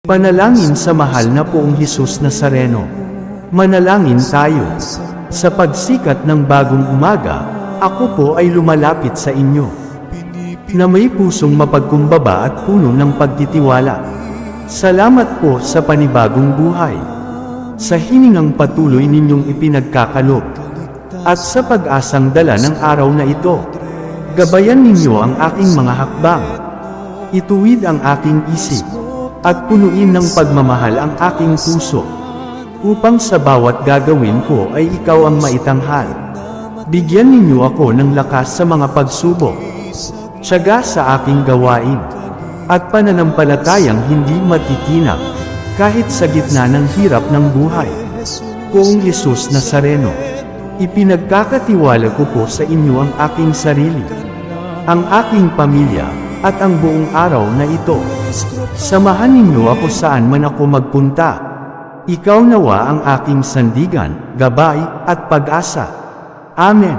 Panalangin sa mahal na Poong Hesus Nazareno. Manalangin tayo. Sa pagsikat ng bagong umaga, ako po ay lumalapit sa inyo, na may pusong mapagkumbaba at puno ng pagtitiwala. Salamat po sa panibagong buhay, sa hiningang patuloy ninyong ipinagkakaloob, at sa pag-asang dala ng araw na ito. Gabayan ninyo ang aking mga hakbang, ituwid ang aking isip, at punuin ng pagmamahal ang aking puso, upang sa bawat gagawin ko ay ikaw ang maitanghal. Bigyan ninyo ako ng lakas sa mga pagsubok, tiyaga sa aking gawain, at pananampalatayang hindi matitinag, kahit sa gitna ng hirap ng buhay. Poong Hesus Nazareno, ipinagkakatiwala ko po sa inyo ang aking sarili, ang aking pamilya, at ang buong araw na ito. Samahan ninyo ako saan man ako magpunta. Ikaw nawa ang aking sandigan, gabay, at pag-asa. Amen.